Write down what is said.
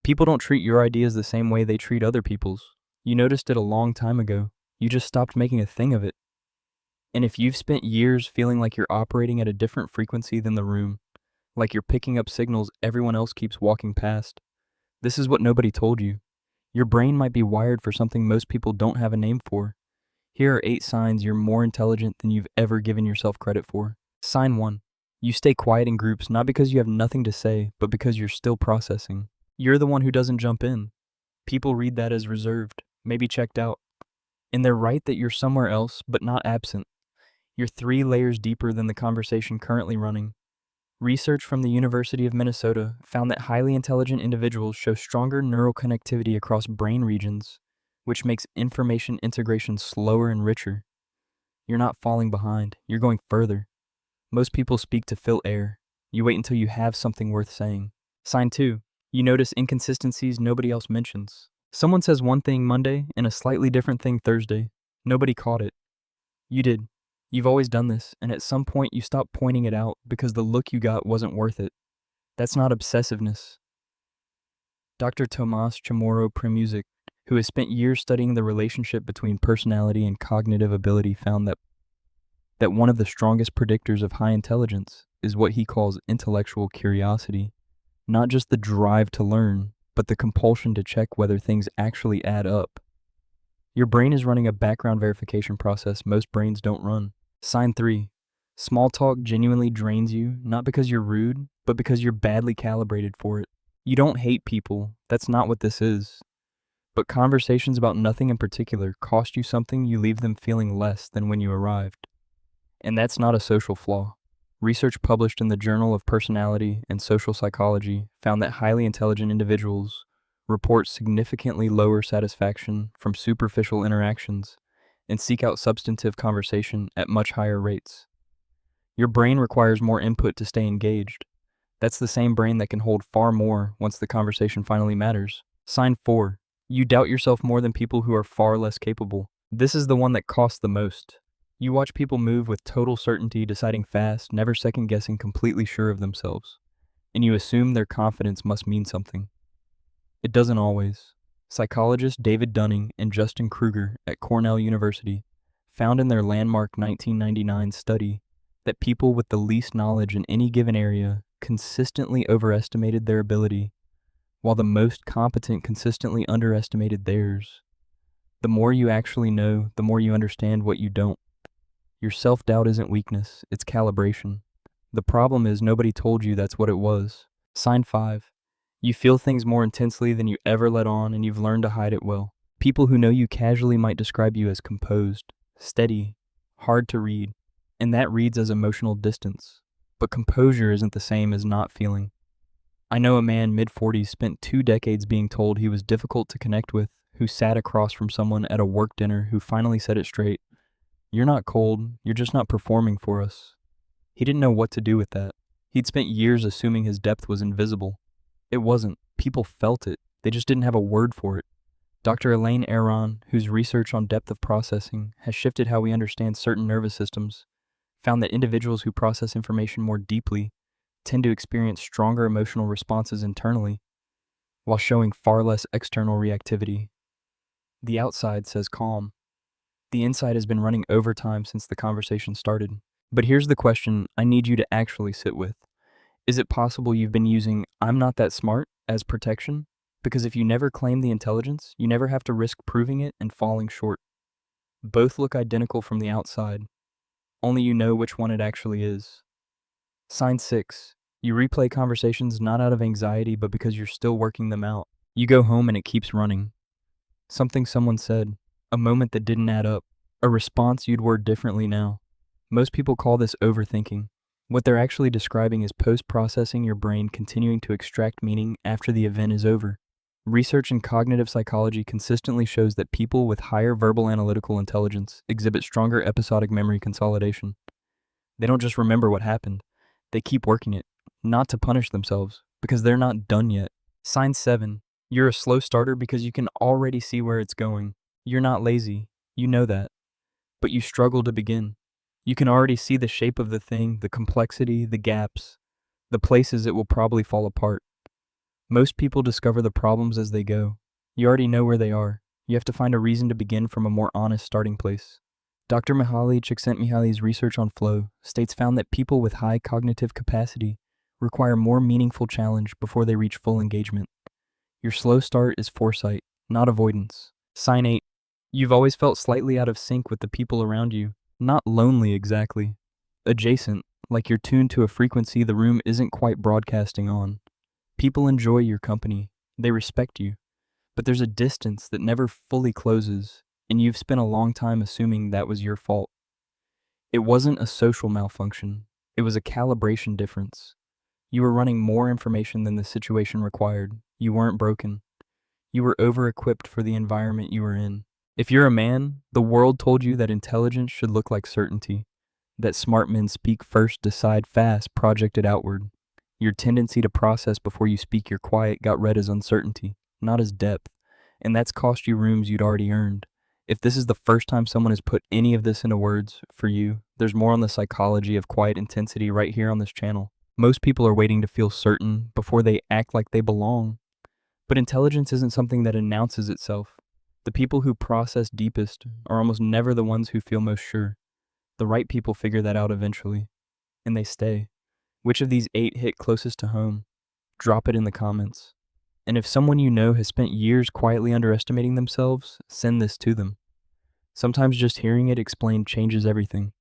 People don't treat your ideas the same way they treat other people's. You noticed it a long time ago. You just stopped making a thing of it. And if you've spent years feeling like you're operating at a different frequency than the room, like you're picking up signals everyone else keeps walking past, this is what nobody told you. Your brain might be wired for something most people don't have a name for. Here are 8 signs you're more intelligent than you've ever given yourself credit for. Sign 1. You stay quiet in groups not because you have nothing to say, but because you're still processing. You're the one who doesn't jump in. People read that as reserved, maybe checked out. And they're right that you're somewhere else, but not absent. You're 3 layers deeper than the conversation currently running. Research from the University of Minnesota found that highly intelligent individuals show stronger neural connectivity across brain regions, which makes information integration slower and richer. You're not falling behind, you're going further. Most people speak to fill air. You wait until you have something worth saying. Sign 2. You notice inconsistencies nobody else mentions. Someone says one thing Monday and a slightly different thing Thursday. Nobody caught it. You did. You've always done this, and at some point you stopped pointing it out because the look you got wasn't worth it. That's not obsessiveness. Dr. Tomas Chamorro Premuzic, who has spent years studying the relationship between personality and cognitive ability, found that one of the strongest predictors of high intelligence is what he calls intellectual curiosity. Not just the drive to learn, but the compulsion to check whether things actually add up. Your brain is running a background verification process most brains don't run. Sign 3. Small talk genuinely drains you, not because you're rude, but because you're badly calibrated for it. You don't hate people, that's not what this is. But conversations about nothing in particular cost you something you leave them feeling less than when you arrived. And that's not a social flaw. Research published in the Journal of Personality and Social Psychology found that highly intelligent individuals report significantly lower satisfaction from superficial interactions and seek out substantive conversation at much higher rates. Your brain requires more input to stay engaged. That's the same brain that can hold far more once the conversation finally matters. Sign 4. You doubt yourself more than people who are far less capable. This is the one that costs the most. You watch people move with total certainty, deciding fast, never second-guessing, completely sure of themselves. And you assume their confidence must mean something. It doesn't always. Psychologists David Dunning and Justin Kruger at Cornell University found in their landmark 1999 study that people with the least knowledge in any given area consistently overestimated their ability, while the most competent consistently underestimated theirs. The more you actually know, the more you understand what you don't. Your self-doubt isn't weakness, it's calibration. The problem is nobody told you that's what it was. Sign 5. You feel things more intensely than you ever let on, and you've learned to hide it well. People who know you casually might describe you as composed, steady, hard to read, and that reads as emotional distance. But composure isn't the same as not feeling. I know a man mid-40s spent 2 decades being told he was difficult to connect with, who sat across from someone at a work dinner who finally said it straight. You're not cold, you're just not performing for us. He didn't know what to do with that. He'd spent years assuming his depth was invisible. It wasn't. People felt it. They just didn't have a word for it. Dr. Elaine Aron, whose research on depth of processing has shifted how we understand certain nervous systems, found that individuals who process information more deeply tend to experience stronger emotional responses internally, while showing far less external reactivity. The outside says calm. The inside has been running overtime since the conversation started. But here's the question I need you to actually sit with. Is it possible you've been using "I'm not that smart" as protection? Because if you never claim the intelligence, you never have to risk proving it and falling short. Both look identical from the outside. Only you know which one it actually is. Sign 6. You replay conversations not out of anxiety, but because you're still working them out. You go home and it keeps running. Something someone said, a moment that didn't add up, a response you'd word differently now. Most people call this overthinking. What they're actually describing is post-processing your brain continuing to extract meaning after the event is over. Research in cognitive psychology consistently shows that people with higher verbal analytical intelligence exhibit stronger episodic memory consolidation. They don't just remember what happened, they keep working it, not to punish themselves, because they're not done yet. Sign 7. You're a slow starter because you can already see where it's going. You're not lazy, you know that, but you struggle to begin. You can already see the shape of the thing, the complexity, the gaps, the places it will probably fall apart. Most people discover the problems as they go. You already know where they are. You have to find a reason to begin from a more honest starting place. Dr. Mihaly Csikszentmihalyi's research on flow states found that people with high cognitive capacity require more meaningful challenge before they reach full engagement. Your slow start is foresight, not avoidance. Sign 8. You've always felt slightly out of sync with the people around you. Not lonely exactly. Adjacent, like you're tuned to a frequency the room isn't quite broadcasting on. People enjoy your company. They respect you. But there's a distance that never fully closes, and you've spent a long time assuming that was your fault. It wasn't a social malfunction. It was a calibration difference. You were running more information than the situation required. You weren't broken. You were over-equipped for the environment you were in. If you're a man, the world told you that intelligence should look like certainty, that smart men speak first, decide fast, projected outward. Your tendency to process before you speak your quiet got read as uncertainty, not as depth, and that's cost you rooms you'd already earned. If this is the first time someone has put any of this into words for you, there's more on the psychology of quiet intensity right here on this channel. Most people are waiting to feel certain before they act like they belong. But intelligence isn't something that announces itself. The people who process deepest are almost never the ones who feel most sure. The right people figure that out eventually, and they stay. Which of these 8 hit closest to home? Drop it in the comments. And if someone you know has spent years quietly underestimating themselves, send this to them. Sometimes just hearing it explained changes everything.